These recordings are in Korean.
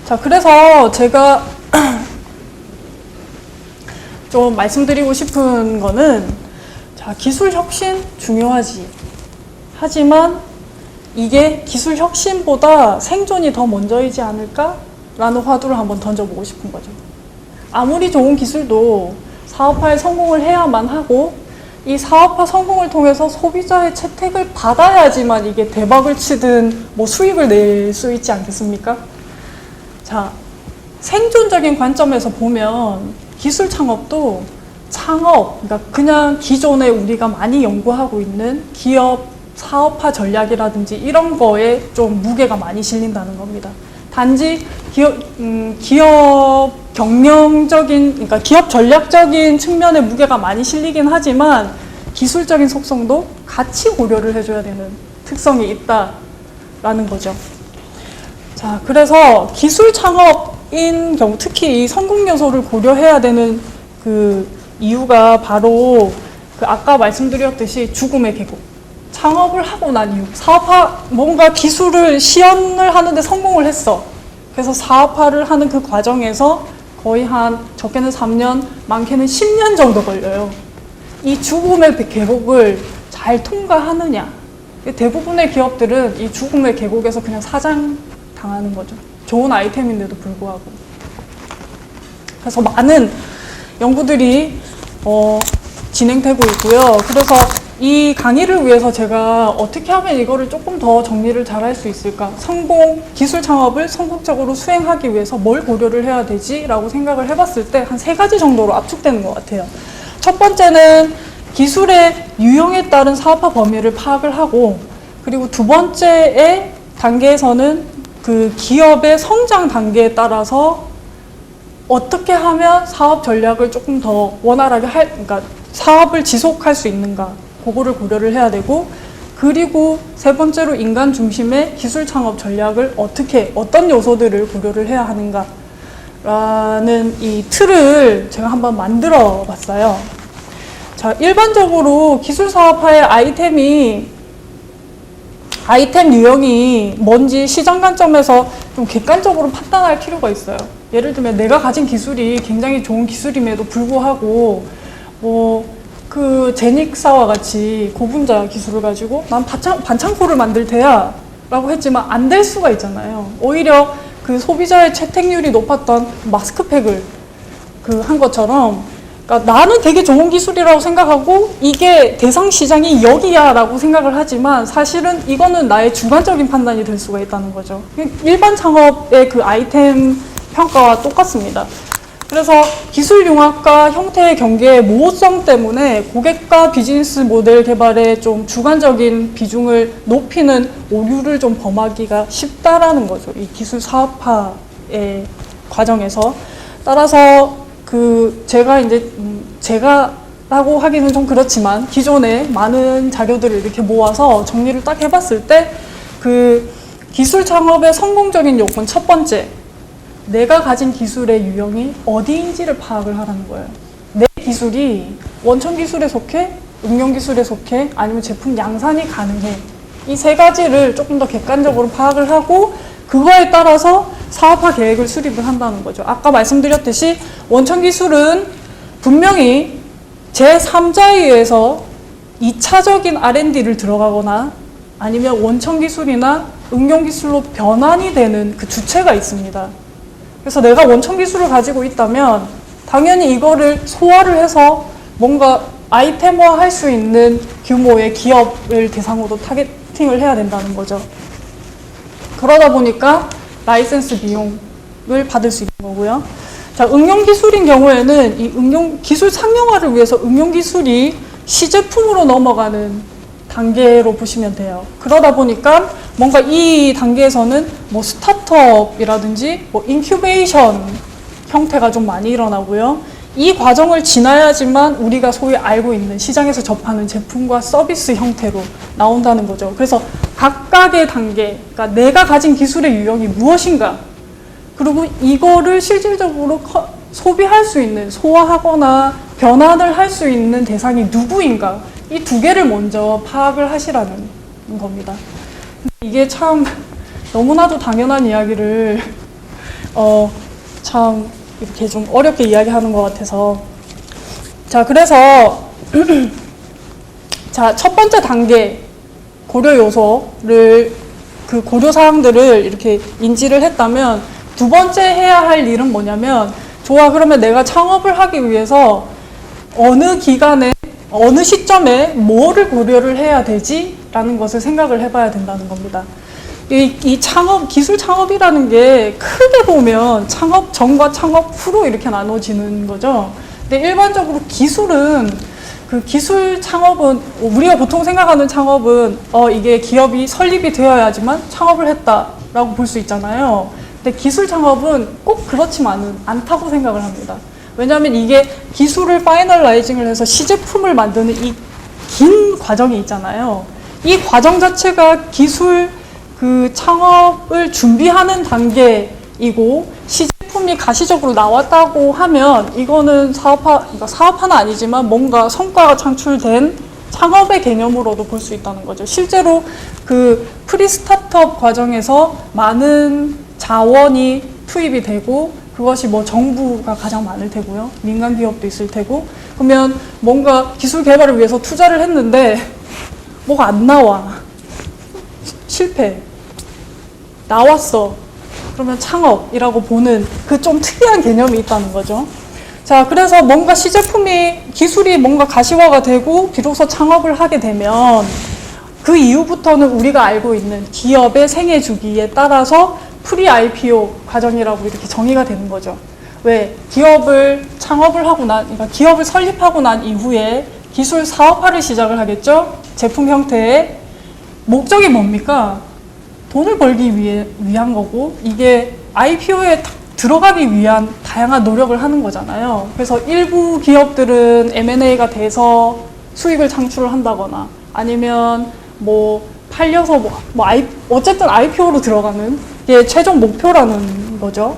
자, 그래서 제가 좀 말씀드리고 싶은 거는, 자, 기술 혁신 중요하지. 하지만 이게 기술 혁신보다 생존이 더 먼저이지 않을까? 라는 화두를 한번 던져보고 싶은 거죠. 아무리 좋은 기술도 사업화에 성공을 해야만 하고, 이 사업화 성공을 통해서 소비자의 채택을 받아야지만 이게 대박을 치든 뭐 수익을 낼 수 있지 않겠습니까? 자, 생존적인 관점에서 보면 기술 창업도 그러니까 그냥 기존에 우리가 많이 연구하고 있는 기업 사업화 전략이라든지 이런 거에 좀 무게가 많이 실린다는 겁니다. 단지 기업 경영적인, 그러니까 기업 전략적인 측면에 무게가 많이 실리긴 하지만 기술적인 속성도 같이 고려를 해줘야 되는 특성이 있다라는 거죠. 자, 그래서 기술 창업인 경우 특히 이 성공 요소를 고려해야 되는 그 이유가 바로 그 아까 말씀드렸듯이 죽음의 계곡. 창업을 하고 난 이후 사업화, 뭔가 기술을 시연을 하는데 성공을 했어. 그래서 사업화를 하는 그 과정에서 거의 한 적게는 3년, 많게는 10년 정도 걸려요. 이 죽음의 계곡을 잘 통과하느냐. 대부분의 기업들은 이 죽음의 계곡에서 그냥 사장당하는 거죠. 좋은 아이템인데도 불구하고. 그래서 많은 연구들이 진행되고 있고요. 그래서 이 강의를 위해서 제가 어떻게 하면 이거를 조금 더 정리를 잘 할 수 있을까? 기술 창업을 성공적으로 수행하기 위해서 뭘 고려를 해야 되지? 라고 생각을 해봤을 때 한 3가지 정도로 압축되는 것 같아요. 첫 번째는 기술의 유형에 따른 사업화 범위를 파악을 하고, 그리고 두 번째의 단계에서는 그 기업의 성장 단계에 따라서 어떻게 하면 사업 전략을 조금 더 원활하게 그러니까 사업을 지속할 수 있는가, 그거를 고려를 해야 되고, 그리고 세 번째로 인간 중심의 기술 창업 전략을 어떤 요소들을 고려를 해야 하는가 라는 이 틀을 제가 한번 만들어 봤어요. 자, 일반적으로 기술 사업화의 아이템 유형이 뭔지 시장 관점에서 좀 객관적으로 판단할 필요가 있어요. 예를 들면 내가 가진 기술이 굉장히 좋은 기술임에도 불구하고 그 제닉사와 같이 고분자 기술을 가지고 난 반창고를 만들 테야 라고 했지만 안 될 수가 있잖아요. 오히려 그 소비자의 채택률이 높았던 마스크팩을 한 것처럼, 그러니까 나는 되게 좋은 기술이라고 생각하고 이게 대상 시장이 여기야 라고 생각을 하지만 사실은 이거는 나의 주관적인 판단이 될 수가 있다는 거죠. 일반 창업의 그 아이템 평가와 똑같습니다. 그래서 기술 융합과 형태의 경계의 모호성 때문에 고객과 비즈니스 모델 개발에 좀 주관적인 비중을 높이는 오류를 좀 범하기가 쉽다라는 거죠. 이 기술 사업화의 과정에서. 따라서 제가라고 하기는 좀 그렇지만 기존에 많은 자료들을 이렇게 모아서 정리를 딱 해봤을 때 기술 창업의 성공적인 요건 첫 번째, 내가 가진 기술의 유형이 어디인지를 파악을 하라는 거예요. 내 기술이 원천 기술에 속해, 응용 기술에 속해, 아니면 제품 양산이 가능해. 이 3가지를 조금 더 객관적으로 파악을 하고 그거에 따라서 사업화 계획을 수립을 한다는 거죠. 아까 말씀드렸듯이 원천 기술은 분명히 제3자에 의해서 2차적인 R&D를 들어가거나 아니면 원천 기술이나 응용 기술로 변환이 되는 그 주체가 있습니다. 그래서 내가 원천 기술을 가지고 있다면 당연히 이거를 소화를 해서 뭔가 아이템화 할 수 있는 규모의 기업을 대상으로 타겟팅을 해야 된다는 거죠. 그러다 보니까 라이센스 비용을 받을 수 있는 거고요. 자, 응용 기술인 경우에는 이 기술 상용화를 위해서 응용 기술이 시제품으로 넘어가는 단계로 보시면 돼요. 그러다 보니까 뭔가 이 단계에서는 뭐 스타트업이라든지 뭐 인큐베이션 형태가 좀 많이 일어나고요. 이 과정을 지나야지만 우리가 소위 알고 있는 시장에서 접하는 제품과 서비스 형태로 나온다는 거죠. 그래서 각각의 단계, 그러니까 내가 가진 기술의 유형이 무엇인가, 그리고 이거를 실질적으로 소비할 수 있는, 소화하거나 변환을 할 수 있는 대상이 누구인가, 이 2개를 먼저 파악을 하시라는 겁니다. 이게 참 너무나도 당연한 이야기를 참 이렇게 좀 어렵게 이야기하는 것 같아서. 자, 그래서 자, 첫 번째 단계 고려 요소를 그 고려 사항들을 이렇게 인지를 했다면 두 번째 해야 할 일은 뭐냐면, 좋아, 그러면 내가 창업을 하기 위해서 어느 기간에 어느 시점에 뭐를 고려를 해야 되지? 라는 것을 생각을 해봐야 된다는 겁니다. 이 창업, 기술 창업이라는 게 크게 보면 창업 전과 창업 후로 이렇게 나눠지는 거죠. 근데 일반적으로 기술은, 그 기술 창업은, 우리가 보통 생각하는 창업은 이게 기업이 설립이 되어야지만 창업을 했다라고 볼 수 있잖아요. 근데 기술 창업은 꼭 그렇지만은 않다고 생각을 합니다. 왜냐하면 이게 기술을 파이널라이징을 해서 시제품을 만드는 이 긴 과정이 있잖아요. 이 과정 자체가 기술 그 창업을 준비하는 단계이고, 시제품이 가시적으로 나왔다고 하면 이거는 그러니까 사업화는 아니지만 뭔가 성과가 창출된 창업의 개념으로도 볼 수 있다는 거죠. 실제로 그 프리 스타트업 과정에서 많은 자원이 투입이 되고, 그것이 뭐 정부가 가장 많을 테고요. 민간 기업도 있을 테고. 그러면 뭔가 기술 개발을 위해서 투자를 했는데 뭐가 안 나와. 실패. 나왔어. 그러면 창업이라고 보는 그 좀 특이한 개념이 있다는 거죠. 자, 그래서 뭔가 시제품이, 기술이 뭔가 가시화가 되고 비로소 창업을 하게 되면 그 이후부터는 우리가 알고 있는 기업의 생애 주기에 따라서 프리 IPO 과정이라고 이렇게 정의가 되는 거죠. 왜? 기업을 창업을 하고 그러니까 기업을 설립하고 난 이후에 기술 사업화를 시작을 하겠죠? 제품 형태의 목적이 뭡니까? 돈을 벌기 위한 거고, 이게 IPO에 들어가기 위한 다양한 노력을 하는 거잖아요. 그래서 일부 기업들은 M&A가 돼서 수익을 창출을 한다거나, 아니면 뭐 팔려서 어쨌든 IPO로 들어가는 게 최종 목표라는 거죠.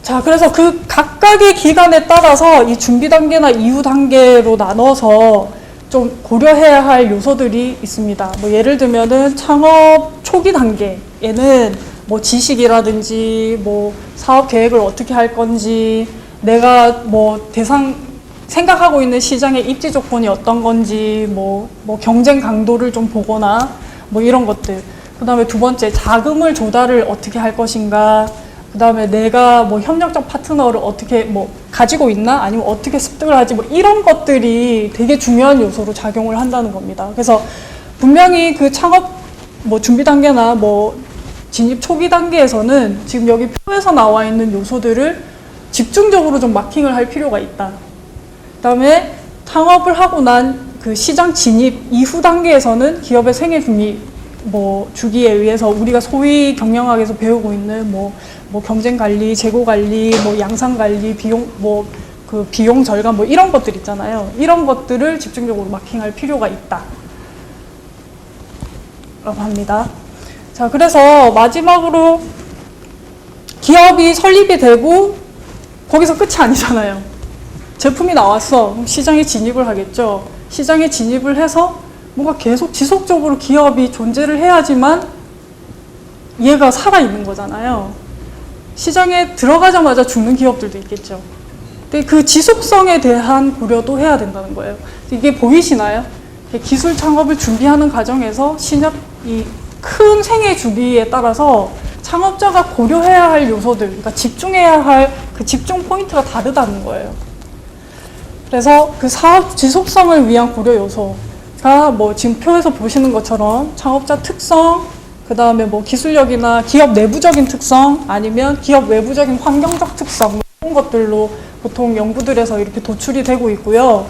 자, 그래서 그 각각의 기간에 따라서 이 준비 단계나 이후 단계로 나눠서 좀 고려해야 할 요소들이 있습니다. 뭐 예를 들면은 창업 초기 단계에는 뭐 지식이라든지 뭐 사업 계획을 어떻게 할 건지, 내가 뭐 생각하고 있는 시장의 입지 조건이 어떤 건지, 뭐 경쟁 강도를 좀 보거나 뭐 이런 것들. 그 다음에 두 번째, 자금을 조달을 어떻게 할 것인가. 그 다음에 내가 뭐 협력적 파트너를 어떻게 뭐 가지고 있나, 아니면 어떻게 습득을 하지, 뭐 이런 것들이 되게 중요한 요소로 작용을 한다는 겁니다. 그래서 분명히 그 창업 뭐 준비 단계나 뭐 진입 초기 단계에서는 지금 여기 표에서 나와 있는 요소들을 집중적으로 좀 마킹을 할 필요가 있다. 그 다음에 창업을 하고 난 그 시장 진입 이후 단계에서는 기업의 생애 주기에 의해서 우리가 소위 경영학에서 배우고 있는 뭐 경쟁 관리, 재고 관리, 뭐 양상 관리, 비용 절감 뭐 이런 것들 있잖아요. 이런 것들을 집중적으로 마킹할 필요가 있다. 라고 합니다. 자, 그래서 마지막으로 기업이 설립이 되고 거기서 끝이 아니잖아요. 제품이 나왔어. 그럼 시장에 진입을 하겠죠. 시장에 진입을 해서 뭔가 계속 지속적으로 기업이 존재를 해야지만 얘가 살아있는 거잖아요. 시장에 들어가자마자 죽는 기업들도 있겠죠. 근데 그 지속성에 대한 고려도 해야 된다는 거예요. 이게 보이시나요? 기술 창업을 준비하는 과정에서 이 큰 생애 주기에 따라서 창업자가 고려해야 할 요소들, 그러니까 집중해야 할 그 집중 포인트가 다르다는 거예요. 그래서 그 사업 지속성을 위한 고려 요소가 뭐 지금 표에서 보시는 것처럼 창업자 특성, 그 다음에 뭐 기술력이나 기업 내부적인 특성, 아니면 기업 외부적인 환경적 특성, 이런 것들로 보통 연구들에서 이렇게 도출이 되고 있고요.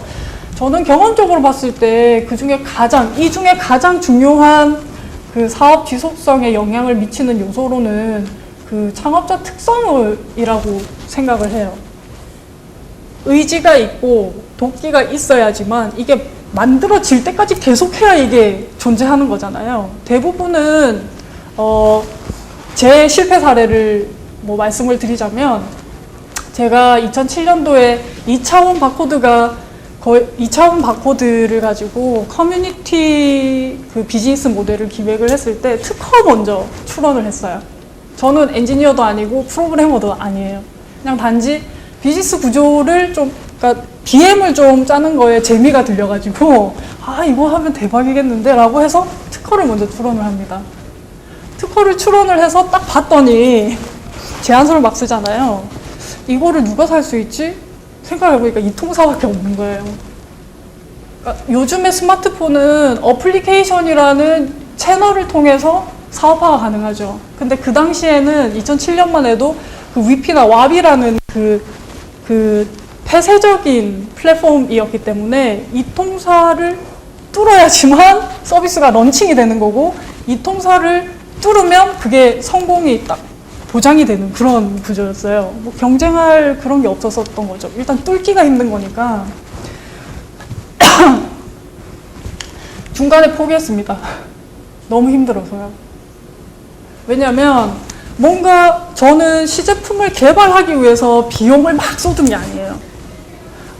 저는 경험적으로 봤을 때 이 중에 가장 중요한 그 사업 지속성에 영향을 미치는 요소로는 그 창업자 특성이라고 생각을 해요. 의지가 있고 도끼가 있어야지만 이게 만들어질 때까지 계속해야 이게 존재하는 거잖아요. 대부분은 제 실패 사례를 뭐 말씀을 드리자면, 제가 2007년도에 2차원 바코드가 거의 2차원 바코드를 가지고 커뮤니티 그 비즈니스 모델을 기획을 했을 때 특허 먼저 출원을 했어요. 저는 엔지니어도 아니고 프로그래머도 아니에요. 그냥 단지 비즈니스 구조를 좀, 그러니까 BM을 좀 짜는 거에 재미가 들려가지고 아 이거 하면 대박이겠는데 라고 해서 특허를 먼저 출원을 합니다. 특허를 출원을 해서 딱 봤더니 제안서를 막 쓰잖아요. 이거를 누가 살 수 있지? 생각해보니까 이통사밖에 없는 거예요. 그러니까 요즘의 스마트폰은 어플리케이션이라는 채널을 통해서 사업화가 가능하죠. 근데 그 당시에는 2007년만 해도 그 위피나 왑이라는 그 폐쇄적인 플랫폼이었기 때문에 이통사를 뚫어야지만 서비스가 런칭이 되는 거고, 이통사를 뚫으면 그게 성공이 딱 보장이 되는 그런 구조였어요. 뭐 경쟁할 그런 게 없었던 거죠. 일단 뚫기가 힘든 거니까. 중간에 포기했습니다. 너무 힘들어서요. 왜냐면 뭔가 저는 시제품을 개발하기 위해서 비용을 막 쏟은 게 아니에요.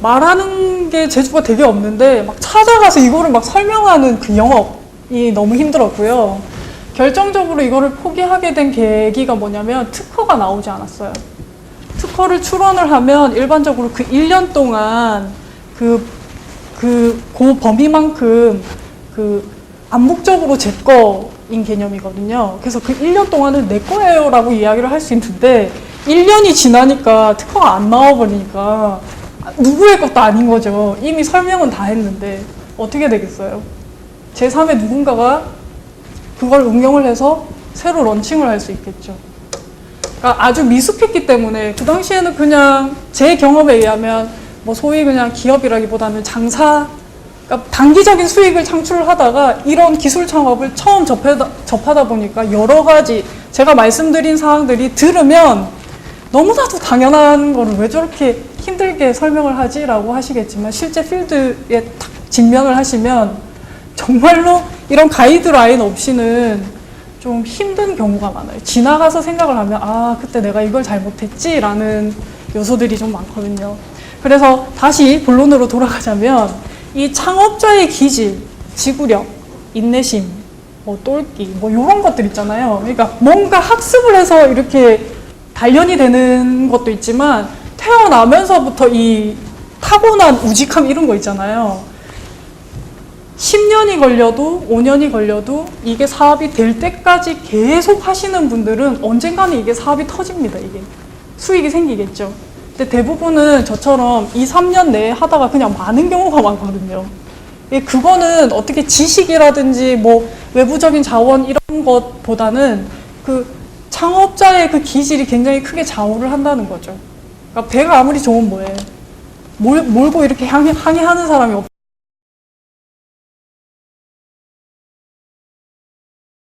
말하는 게 재주가 되게 없는데 막 찾아가서 이거를 막 설명하는 그 영업이 너무 힘들었고요. 결정적으로 이거를 포기하게 된 계기가 뭐냐면 특허가 나오지 않았어요. 특허를 출원을 하면 일반적으로 그 1년 동안 그 범위만큼 암묵적으로 제 거인 개념이거든요. 그래서 그 1년 동안은 내 거예요 라고 이야기를 할 수 있는데 1년이 지나니까 특허가 안 나와버리니까 누구의 것도 아닌 거죠. 이미 설명은 다 했는데 어떻게 되겠어요? 제3의 누군가가 그걸 응용을 해서 새로 런칭을 할 수 있겠죠. 그러니까 아주 미숙했기 때문에 그 당시에는 그냥 제 경험에 의하면 뭐 소위 그냥 기업이라기보다는 장사, 그러니까 단기적인 수익을 창출하다가 이런 기술 창업을 처음 접하다 보니까 여러 가지 제가 말씀드린 사항들이 들으면 너무나도 당연한 거를 왜 저렇게 힘들게 설명을 하지? 라고 하시겠지만 실제 필드에 탁 직면을 하시면 정말로 이런 가이드라인 없이는 좀 힘든 경우가 많아요. 지나가서 생각을 하면 아 그때 내가 이걸 잘못했지 라는 요소들이 좀 많거든요. 그래서 다시 본론으로 돌아가자면 이 창업자의 기질, 지구력, 인내심, 뭐 똘끼 뭐 이런 것들 있잖아요. 그러니까 뭔가 학습을 해서 이렇게 단련이 되는 것도 있지만 태어나면서부터 이 타고난 우직함 이런 거 있잖아요. 10년이 걸려도 5년이 걸려도 이게 사업이 될 때까지 계속 하시는 분들은 언젠가는 이게 사업이 터집니다. 이게 수익이 생기겠죠. 근데 대부분은 저처럼 2, 3년 내에 하다가 그냥 많은 경우가 많거든요. 그거는 어떻게 지식이라든지 뭐 외부적인 자원 이런 것보다는 그 창업자의 그 기질이 굉장히 크게 좌우를 한다는 거죠. 그러니까 배가 아무리 좋으면 뭐해. 몰고 이렇게 항해하는 사람이